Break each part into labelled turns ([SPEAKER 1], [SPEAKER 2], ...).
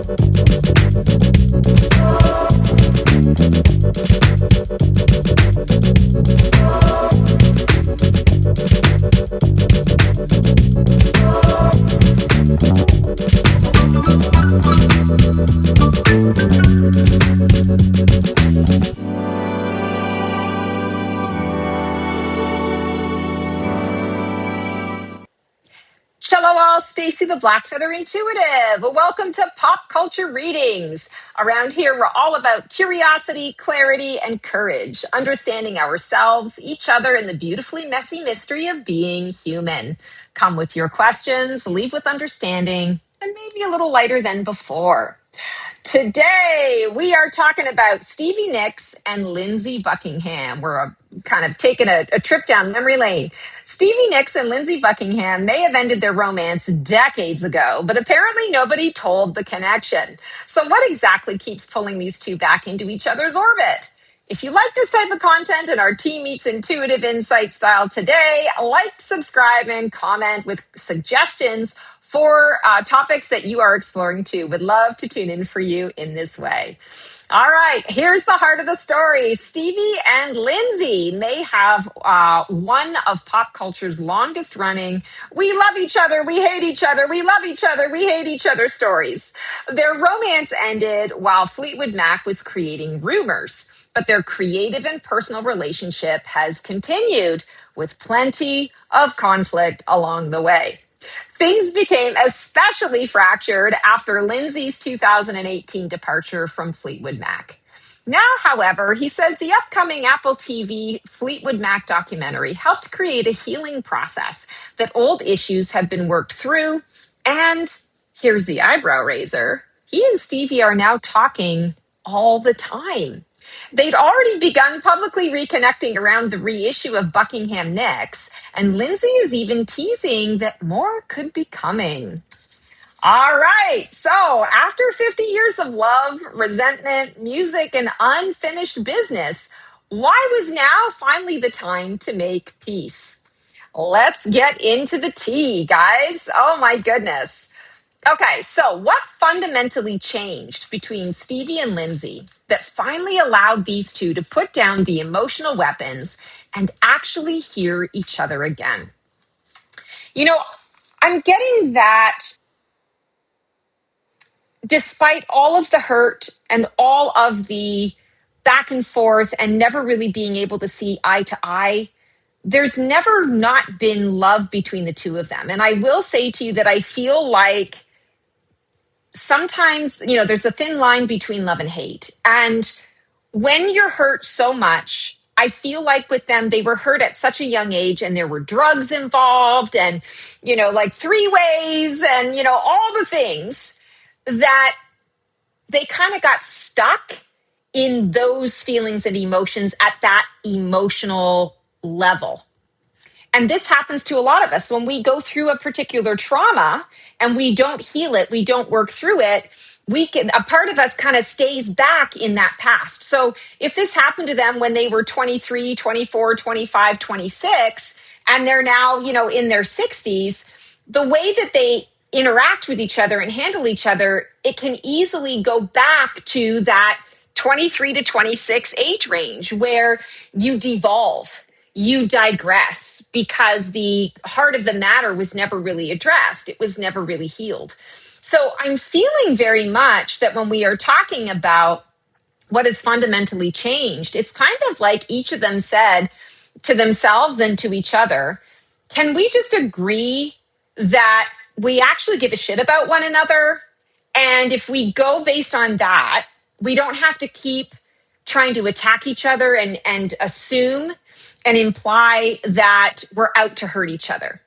[SPEAKER 1] Hello all, Stacy the Blackfeather Intuitive. Welcome to Pop Culture Readings. Around here, we're all about curiosity, clarity, and courage, understanding ourselves, each other, and the beautifully messy mystery of being human. Come with your questions, leave with understanding, and maybe a little lighter than before. Today, we are talking about Stevie Nicks and Lindsey Buckingham. We're kind of taking a trip down memory lane. Stevie Nicks and Lindsey Buckingham may have ended their romance decades ago, but apparently nobody told the connection. So what exactly keeps pulling these two back into each other's orbit? If you like this type of content and our Team Meets Intuitive Insight style today, like, subscribe, and comment with suggestions for topics that you are exploring too. Would love to tune in for you in this way. All right, here's the heart of the story. Stevie and Lindsey may have one of pop culture's longest running, we love each other, we hate each other, we love each other, we hate each other stories. Their romance ended while Fleetwood Mac was creating rumors, but their creative and personal relationship has continued with plenty of conflict along the way. Things became especially fractured after Lindsey's 2018 departure from Fleetwood Mac. Now, however, he says the upcoming Apple TV Fleetwood Mac documentary helped create a healing process, that old issues have been worked through, and here's the eyebrow raiser, he and Stevie are now talking all the time. They'd already begun publicly reconnecting around the reissue of Buckingham Nicks, and Lindsey is even teasing that more could be coming. All right, so after 50 years of love, resentment, music, and unfinished business, why was now finally the time to make peace? Let's get into the tea, guys. Oh my goodness. Okay, so what fundamentally changed between Stevie and Lindsey that finally allowed these two to put down the emotional weapons and actually hear each other again? You know, I'm getting that despite all of the hurt and all of the back and forth and never really being able to see eye to eye, there's never not been love between the two of them. And I will say to you that I feel like sometimes, there's a thin line between love and hate. And when you're hurt so much, I feel like with them, they were hurt at such a young age and there were drugs involved and, like three ways and, all the things that they kind of got stuck in those feelings and emotions at that emotional level. And this happens to a lot of us when we go through a particular trauma and we don't heal it, we don't work through it. A part of us kind of stays back in that past. So if this happened to them when they were 23, 24, 25, 26, and they're now, in their 60s, the way that they interact with each other and handle each other, it can easily go back to that 23 to 26 age range where you devolve. You digress because the heart of the matter was never really addressed. It was never really healed. So I'm feeling very much that when we are talking about what has fundamentally changed, it's kind of like each of them said to themselves and to each other, can we just agree that we actually give a shit about one another? And if we go based on that, we don't have to keep trying to attack each other and assume and imply that we're out to hurt each other.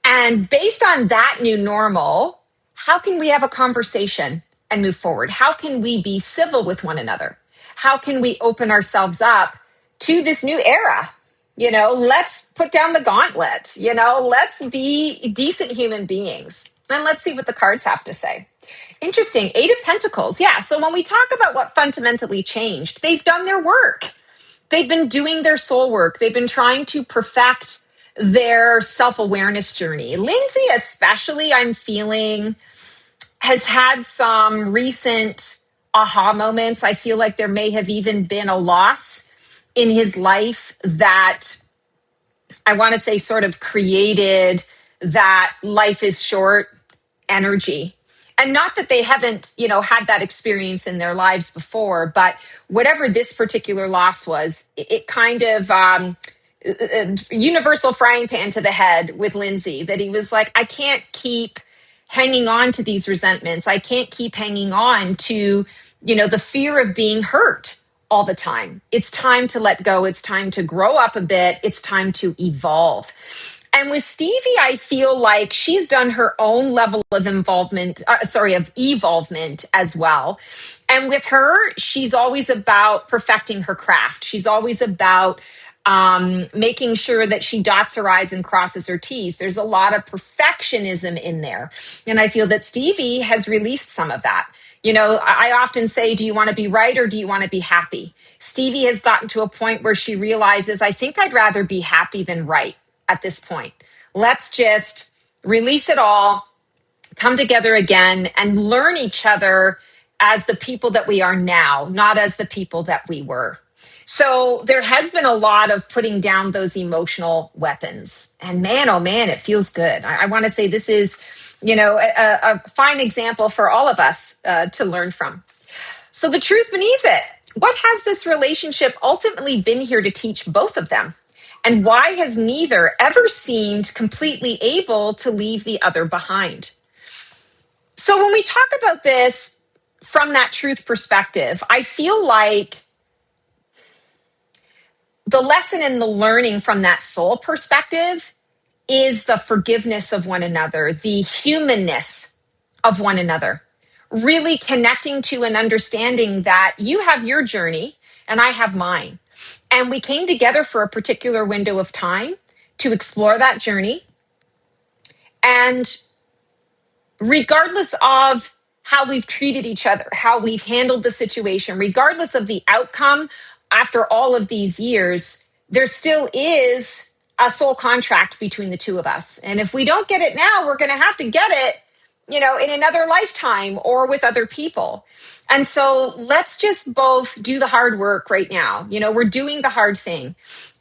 [SPEAKER 1] And based on that new normal, how can we have a conversation and move forward? How can we be civil with one another? How can we open ourselves up to this new era? Let's put down the gauntlet. Let's be decent human beings. And let's see what the cards have to say. Interesting. 8 of Pentacles. Yeah. So when we talk about what fundamentally changed, they've done their work. They've been doing their soul work. They've been trying to perfect their self-awareness journey. Lindsey, especially, I'm feeling has had some recent aha moments. I feel like there may have even been a loss in his life that I want to say sort of created that life is short energy. And not that they haven't, had that experience in their lives before, but whatever this particular loss was, it kind of universal frying pan to the head with Lindsey, that he was like, I can't keep hanging on to these resentments. I can't keep hanging on to, the fear of being hurt all the time. It's time to let go. It's time to grow up a bit. It's time to evolve. And with Stevie, I feel like she's done her own level of evolvement as well. And with her, she's always about perfecting her craft. She's always about making sure that she dots her I's and crosses her T's. There's a lot of perfectionism in there. And I feel that Stevie has released some of that. I often say, do you want to be right or do you want to be happy? Stevie has gotten to a point where she realizes, I think I'd rather be happy than right at this point. Let's just release it all, come together again, and learn each other as the people that we are now, not as the people that we were. So there has been a lot of putting down those emotional weapons. And man, oh man, it feels good. I want to say this is, a fine example for all of us to learn from. So the truth beneath it, what has this relationship ultimately been here to teach both of them? And why has neither ever seemed completely able to leave the other behind? So when we talk about this from that truth perspective, I feel like the lesson and the learning from that soul perspective is the forgiveness of one another, the humanness of one another, really connecting to and understanding that you have your journey and I have mine. And we came together for a particular window of time to explore that journey. And regardless of how we've treated each other, how we've handled the situation, regardless of the outcome after all of these years, there still is a soul contract between the two of us. And if we don't get it now, we're going to have to get it, in another lifetime or with other people. And so let's just both do the hard work right now. We're doing the hard thing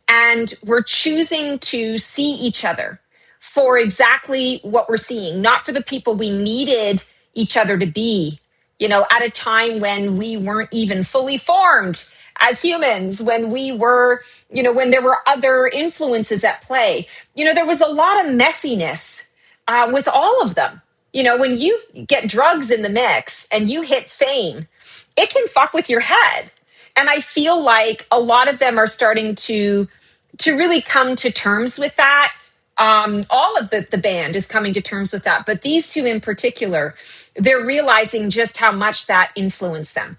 [SPEAKER 1] and we're choosing to see each other for exactly what we're seeing, not for the people we needed each other to be, at a time when we weren't even fully formed as humans, when we were, when there were other influences at play. There was a lot of messiness with all of them. When you get drugs in the mix and you hit fame, it can fuck with your head. And I feel like a lot of them are starting to really come to terms with that. All of the band is coming to terms with that. But these two in particular, they're realizing just how much that influenced them.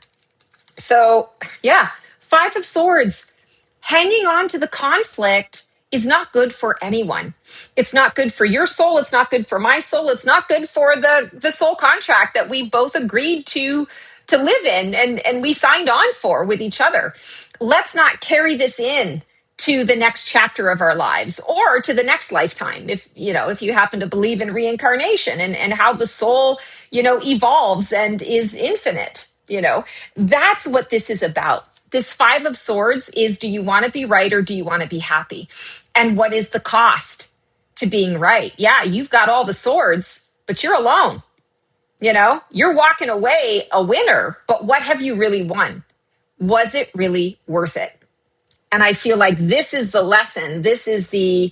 [SPEAKER 1] So, yeah, Five of Swords, hanging on to the conflict is not good for anyone. It's not good for your soul. It's not good for my soul. It's not good for the soul contract that we both agreed to live in and we signed on for with each other. Let's not carry this in to the next chapter of our lives or to the next lifetime. If you happen to believe in reincarnation and how the soul, evolves and is infinite, that's what this is about. This Five of Swords is, do you want to be right or do you want to be happy? And what is the cost to being right? Yeah, you've got all the swords, but you're alone. You're walking away a winner, but what have you really won? Was it really worth it? And I feel like this is the lesson. This is the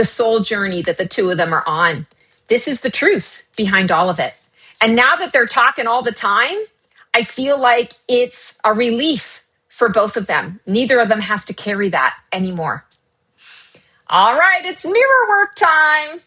[SPEAKER 1] soul journey that the two of them are on. This is the truth behind all of it. And now that they're talking all the time, I feel like it's a relief for both of them. Neither of them has to carry that anymore. All right, it's mirror work time.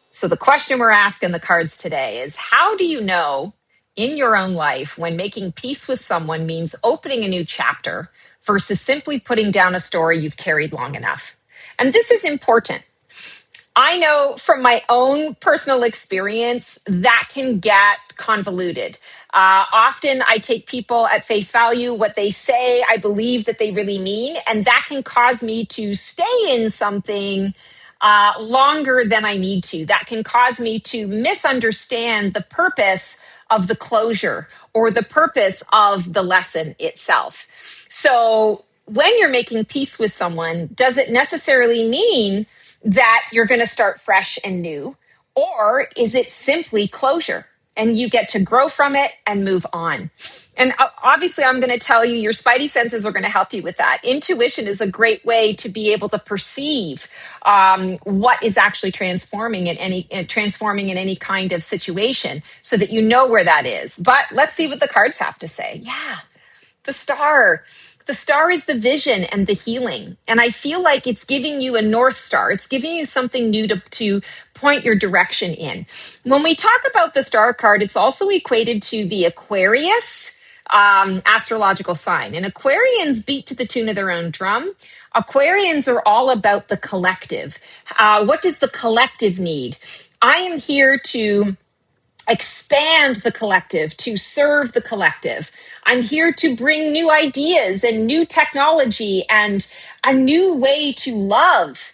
[SPEAKER 1] So the question we're asking the cards today is, how do you know in your own life when making peace with someone means opening a new chapter versus simply putting down a story you've carried long enough? And this is important. I know from my own personal experience that can get convoluted. Often I take people at face value, what they say, I believe that they really mean, and that can cause me to stay in something longer than I need to. That can cause me to misunderstand the purpose of the closure or the purpose of the lesson itself. So when you're making peace with someone, does it necessarily mean that you're going to start fresh and new? Or is it simply closure and you get to grow from it and move on? And obviously, I'm going to tell you, your spidey senses are going to help you with that. Intuition is a great way to be able to perceive what is actually transforming in any kind of situation, so that you know where that is. But let's see what the cards have to say. Yeah, the star. The star is the vision and the healing. And I feel like it's giving you a North Star. It's giving you something new to point your direction in. When we talk about the star card, it's also equated to the Aquarius astrological sign. And Aquarians beat to the tune of their own drum. Aquarians are all about the collective. What does the collective need? I am here to expand the collective, to serve the collective. I'm here to bring new ideas and new technology and a new way to love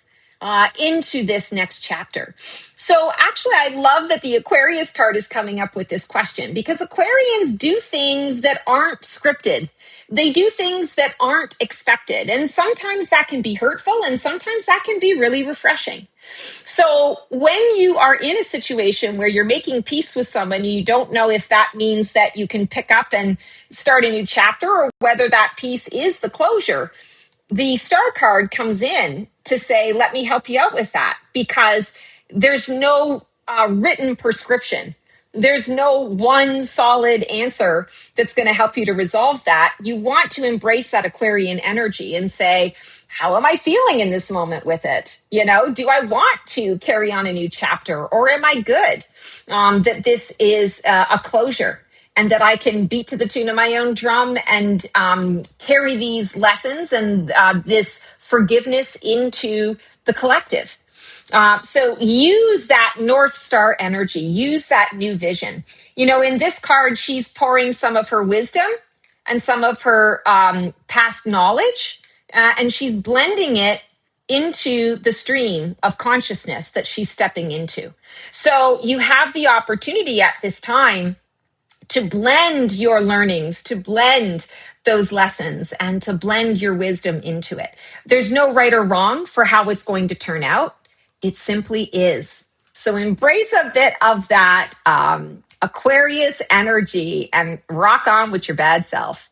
[SPEAKER 1] into this next chapter. So actually, I love that the Aquarius card is coming up with this question, because Aquarians do things that aren't scripted. They do things that aren't expected. And sometimes that can be hurtful, and sometimes that can be really refreshing. So when you are in a situation where you're making peace with someone, you don't know if that means that you can pick up and start a new chapter, or whether that peace is the closure. The star card comes in to say, let me help you out with that, because there's no written prescription. There's no one solid answer that's going to help you to resolve that. You want to embrace that Aquarian energy and say, how am I feeling in this moment with it? You know, do I want to carry on a new chapter, or am I good that this is a closure, and that I can beat to the tune of my own drum and carry these lessons and this forgiveness into the collective? So use that North Star energy, use that new vision. You know, in this card, she's pouring some of her wisdom and some of her past knowledge, and she's blending it into the stream of consciousness that she's stepping into. So you have the opportunity at this time to blend your learnings, to blend those lessons, and to blend your wisdom into it. There's no right or wrong for how it's going to turn out. It simply is. So embrace a bit of that Aquarius energy and rock on with your bad self.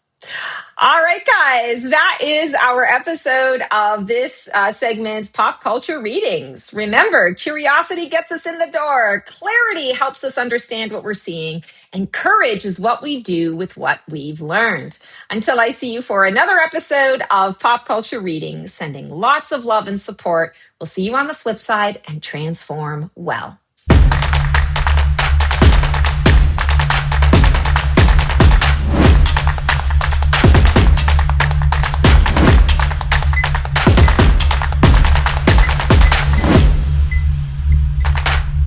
[SPEAKER 1] All right, guys, that is our episode of this segment's Pop Culture Readings. Remember, curiosity gets us in the door, clarity helps us understand what we're seeing, and courage is what we do with what we've learned. Until I see you for another episode of Pop Culture Readings, sending lots of love and support. We'll see you on the flip side, and transform well.